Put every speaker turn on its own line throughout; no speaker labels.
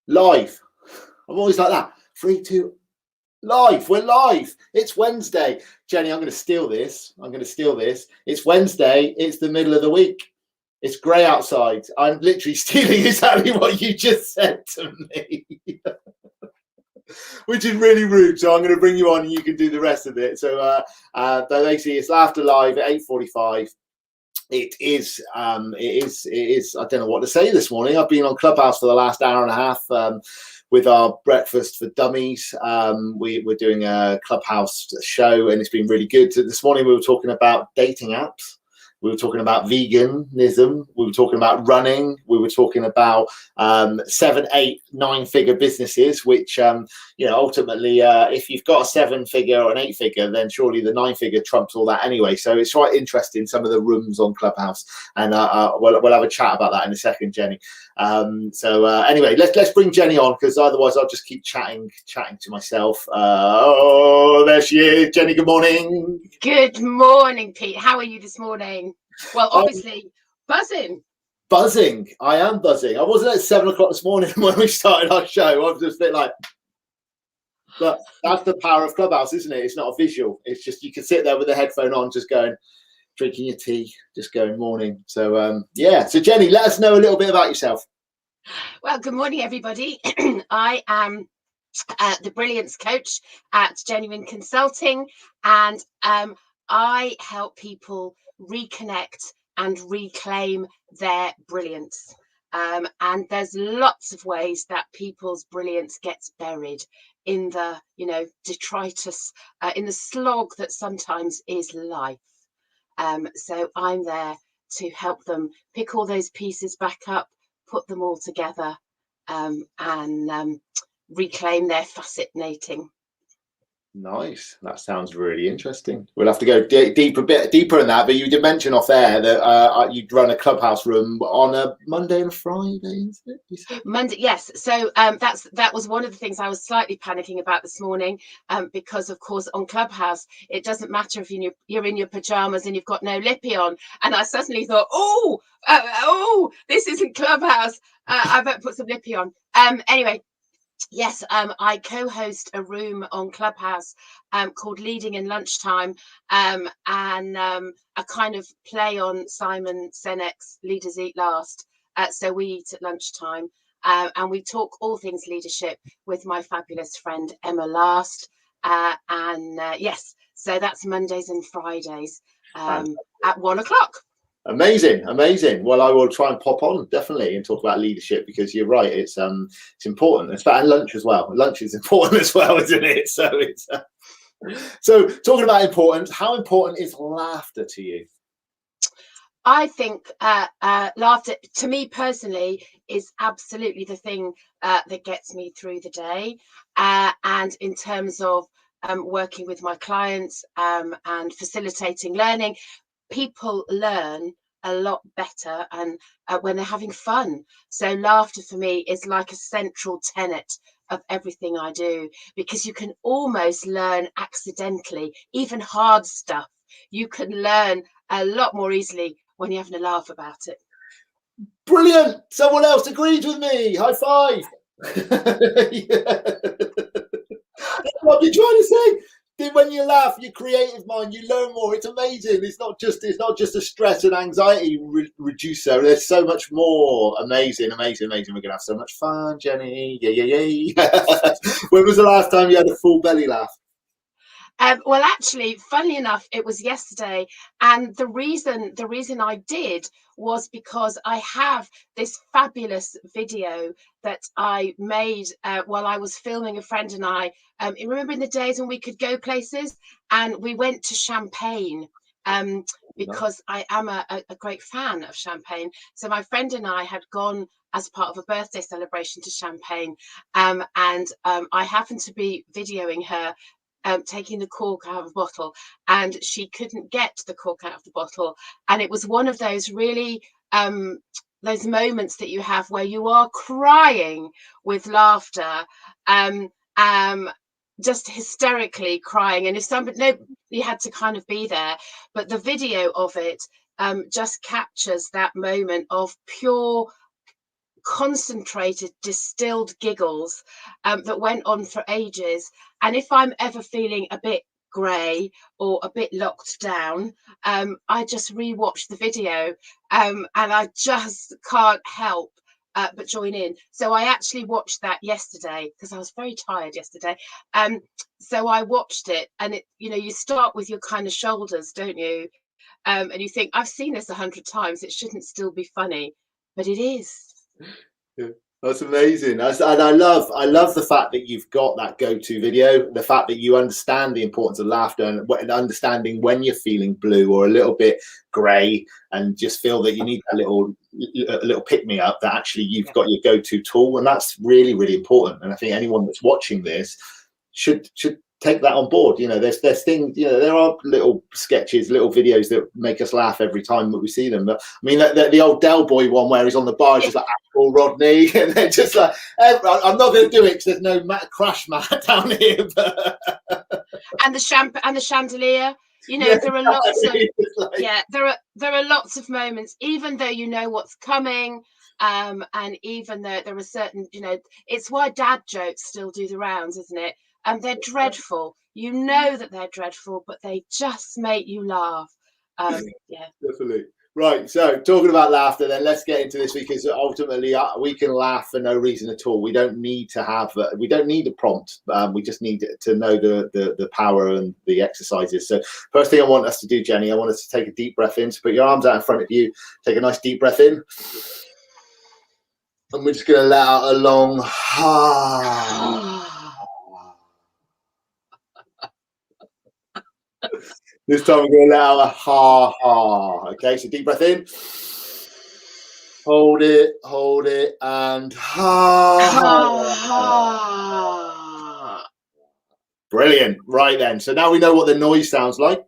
Live. I'm always like that. 3, 2, live. We're live. It's Wednesday. Jenny, I'm going to steal this. It's Wednesday. It's the middle of the week. It's grey outside. I'm literally stealing exactly what you just said to me. Which is really rude. So I'm going to bring you on and you can do the rest of it. So basically it's Laughter Live at 8:45. It is. I don't know what to say this morning. I've been on Clubhouse for the last hour and a half with our Breakfast for Dummies. We're doing a Clubhouse show and it's been really good. This morning we were talking about dating apps. We were talking about veganism. We were talking about running. We were talking about 7, 8, 9-figure businesses, which, ultimately, if you've got a 7-figure or an 8-figure, then surely the 9-figure trumps all that anyway. So it's quite interesting, some of the rooms on Clubhouse. And we'll have a chat about that in a second, Jenny. Anyway, let's bring Jenny on, because otherwise I'll just keep chatting to myself. There she is. Jenny, good morning.
Good morning, Pete. How are you this morning? Well, obviously, buzzing.
Buzzing. I am buzzing. I wasn't at 7 o'clock this morning when we started our show. I was just a bit like, but that's the power of Clubhouse, isn't it? It's not a visual. It's just you can sit there with the headphone on, just going, drinking your tea, just going morning. So So Jenny, let us know a little bit about yourself.
Well, good morning, everybody. I am the Brilliance Coach at Genuine Consulting, and I help people reconnect and reclaim their brilliance. And there's lots of ways that people's brilliance gets buried in the, detritus, in the slog that sometimes is life. So I'm there to help them pick all those pieces back up, put them all together, and reclaim their fascinating.
Nice. That sounds really interesting. We'll have to go bit deeper in that. But you did mention off air that you'd run a Clubhouse room on a Monday and a Friday, is it?
Monday, yes. So that was one of the things I was slightly panicking about this morning, because of course on Clubhouse it doesn't matter if you're in your pajamas and you've got no lippy on. And I suddenly thought, this isn't Clubhouse. I better put some lippy on. Anyway. Yes, I co-host a room on Clubhouse called Leading in Lunchtime, and a kind of play on Simon Sinek's Leaders Eat Last. So we eat at lunchtime, and we talk all things leadership with my fabulous friend Emma Last. Yes, so that's Mondays and Fridays at 1 o'clock.
Amazing. Well, I will try and pop on definitely and talk about leadership, because you're right. It's important. It's about lunch as well. Lunch is important as well, isn't it? So it's so talking about importance. How important is laughter to you?
I think laughter, to me personally, is absolutely the thing that gets me through the day. And in terms of working with my clients and facilitating learning, people learn a lot better and when they're having fun. So laughter for me is like a central tenet of everything I do, because you can almost learn accidentally, even hard stuff. You can learn a lot more easily when you're having a laugh about it.
Brilliant. Someone else agrees with me. High five. That's what you're trying to say. When you laugh, your creative mind, you learn more. It's amazing. It's not just a stress and anxiety reducer. There's so much more. Amazing. We're gonna have so much fun, Jenny. Yay. When was the last time you had a full belly laugh?
Well, actually, funnily enough, it was yesterday, and the reason I did was because I have this fabulous video that I made while I was filming a friend and I. Remember in the days when we could go places, and we went to Champagne because I am a great fan of Champagne. So my friend and I had gone as part of a birthday celebration to Champagne, and I happened to be videoing her taking the cork out of the bottle, and she couldn't get the cork out of the bottle. And it was one of those really those moments that you have where you are crying with laughter, just hysterically crying. And if you had to kind of be there, but the video of it just captures that moment of pure concentrated, distilled giggles that went on for ages. And if I'm ever feeling a bit grey or a bit locked down, I just rewatch the video, and I just can't help but join in. So I actually watched that yesterday because I was very tired yesterday. So I watched it, and it, you know, you start with your kind of shoulders, don't you? And you think, I've seen this 100 times, it shouldn't still be funny, but it is.
Yeah, that's amazing. And I love the fact that you've got that go-to video, the fact that you understand the importance of laughter and understanding when you're feeling blue or a little bit grey and just feel that you need a little pick-me-up, that actually you've got your go-to tool. And that's really, really important. And I think anyone that's watching this should take that on board. You know, there's things, you know, there are little sketches, little videos that make us laugh every time that we see them. But I mean, the old Del Boy one where he's on the bar, just like Apple Rodney, and then just like, I'm not going to do it because there's no crash mat down here. But...
and the chandelier. You know, there are lots of there are lots of moments, even though you know what's coming. And even though there are certain, you know, it's why dad jokes still do the rounds, isn't it? And they're dreadful. You know that they're dreadful, but they just make you laugh. Yeah,
definitely. Right. So talking about laughter, then let's get into this, because ultimately we can laugh for no reason at all. We don't need to have. We don't need a prompt. We just need to know the power and the exercises. So first thing I want us to do, Jenny, I want us to take a deep breath in. So put your arms out in front of you. Take a nice deep breath in. And we're just going to let out a long This time we're going to let out a ha ha. Okay, so deep breath in. Hold it, and ha ha. Brilliant. Right then. So now we know what the noise sounds like.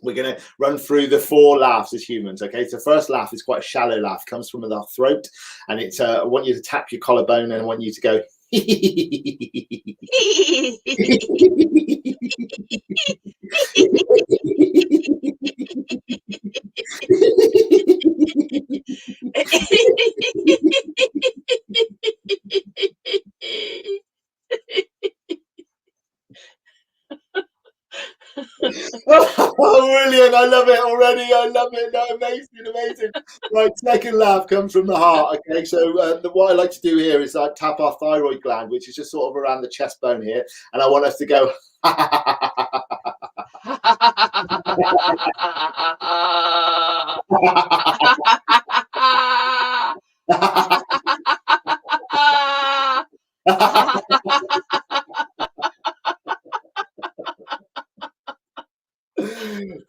We're going to run through the 4 laughs as humans. Okay, so first laugh is quite a shallow laugh, comes from the throat, and it's I want you to tap your collarbone, and I want you to go Oh, brilliant. I love it already. I love it. No, amazing. Right, second laugh comes from the heart. Okay, so what I like to do here is I tap our thyroid gland, which is just sort of around the chest bone here, and I want us to go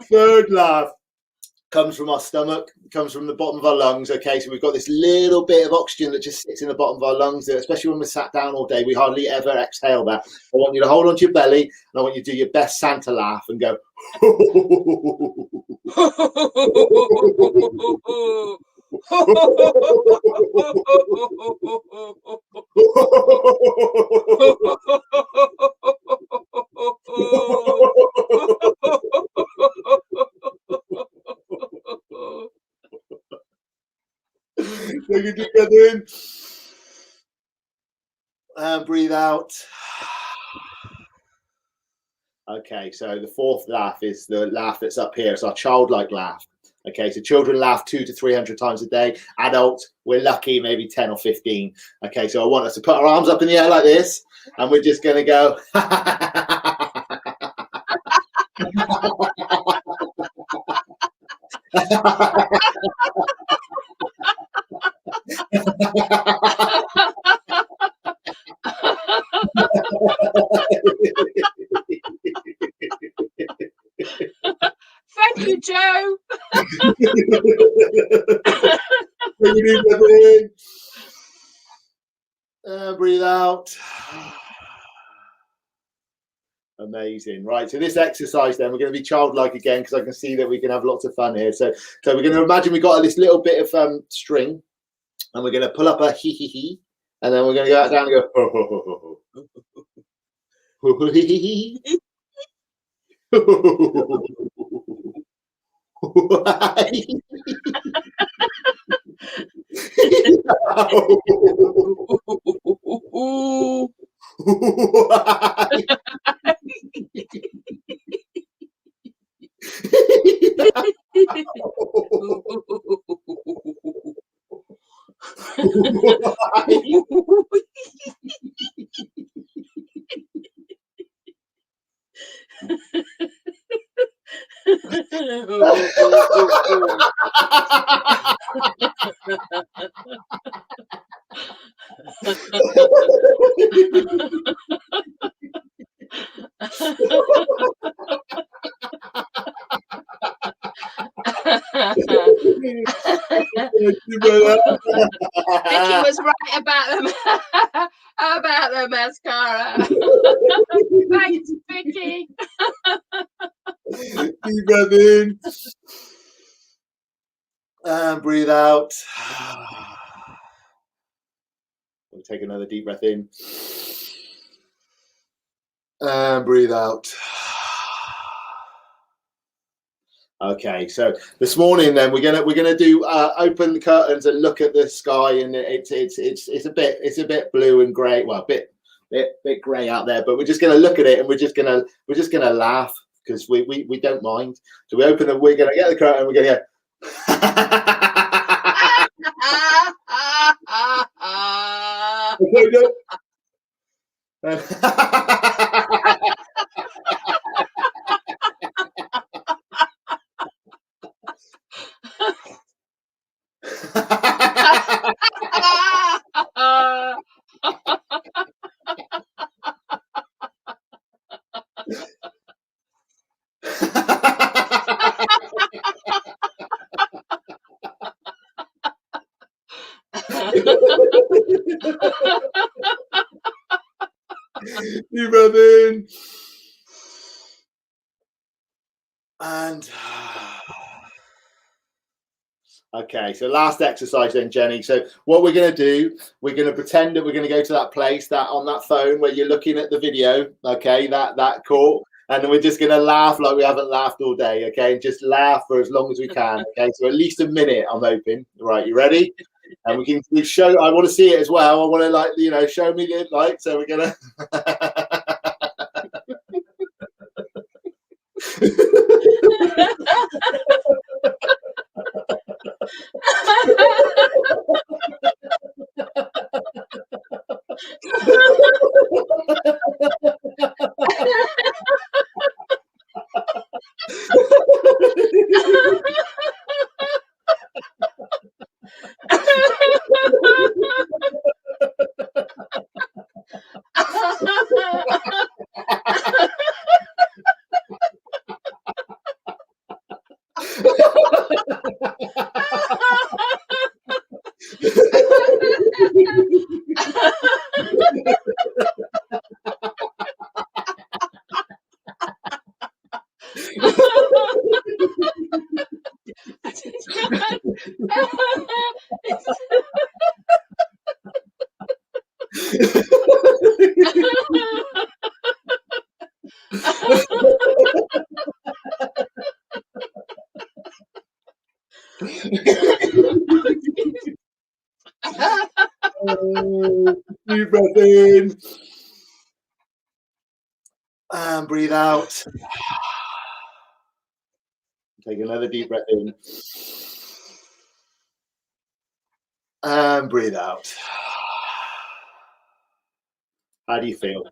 Third laugh comes from our stomach, comes from the bottom of our lungs. Okay, so we've got this little bit of oxygen that just sits in the bottom of our lungs, especially when we're sat down all day. We hardly ever exhale that. I want you to hold onto your belly, and I want you to do your best Santa laugh and go Take a deep breath in and breathe out. Okay, so the fourth laugh is the laugh that's up here. It's our childlike laugh. Okay, so children laugh 200 to 300 times a day. Adults, we're lucky, maybe 10 or 15. Okay, so I want us to put our arms up in the air like this, and we're just going to go.
Thank you, Joe.
Breathe out. Amazing. Right, so this exercise then, we're going to be childlike again, because I can see that we can have lots of fun here. So we're going to imagine we got this little bit of string, and we're going to pull up a hee hee hee, and then we're going to go out down and go ho ho ho ho ho ho hee hee hee.
Vicky was right about the mascara. Thanks, Vicky.
Deep breath in and breathe out. We'll take another deep breath in and breathe out. Okay, so this morning then we're gonna do open the curtains and look at the sky, and it's a bit blue and grey, well, a bit grey out there, but we're just gonna look at it and we're just gonna laugh because we don't mind. So we're gonna get the curtain, we're gonna deep breath in and okay, so last exercise then, Jenny. So what we're going to do, we're going to pretend that we're going to go to that place that on that phone where you're looking at the video, okay, that call, and then we're just going to laugh like we haven't laughed all day, okay, and just laugh for as long as we can, okay, so at least a minute. I'm hoping. Right, you ready? And we show. I want to see it as well. I want to, like, you know, show me the light. So we're gonna. Deep breath in and breathe out. Take another deep breath in and breathe out. How do you feel?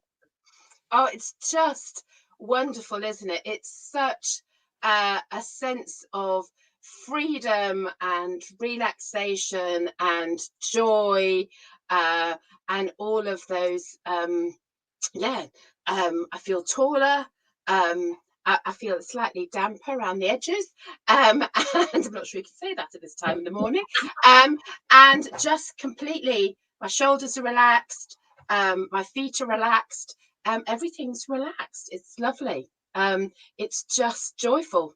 Oh, it's just wonderful, isn't it? It's such a sense of freedom and relaxation and joy, and all of those. I feel taller. I feel slightly damper around the edges, and I'm not sure you can say that at this time in the morning. And just completely, my shoulders are relaxed, my feet are relaxed, everything's relaxed. It's lovely. It's just joyful.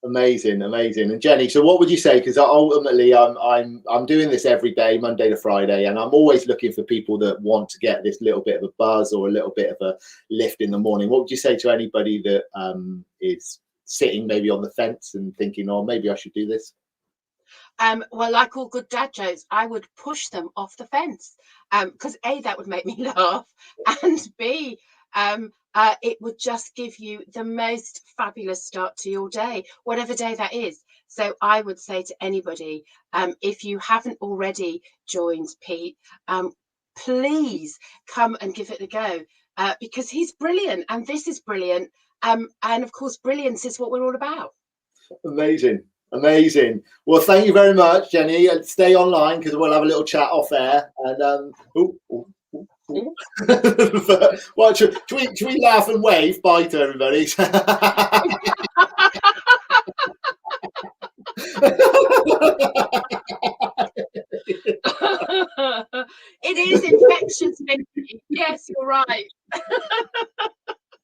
Amazing. And Jenny, so what would you say? Because ultimately, I'm doing this every day, Monday to Friday, and I'm always looking for people that want to get this little bit of a buzz or a little bit of a lift in the morning. What would you say to anybody that is sitting maybe on the fence and thinking, oh, maybe I should do this?
Well, like all good dad jokes, I would push them off the fence, because A, that would make me laugh, and B, it would just give you the most fabulous start to your day, whatever day that is. So I would say to anybody, if you haven't already joined Pete, please come and give it a go, because he's brilliant and this is brilliant. And of course, brilliance is what we're all about.
Amazing. Amazing. Well, thank you very much, Jenny. And stay online because we'll have a little chat off air. And well, should we laugh and wave? Bye to everybody.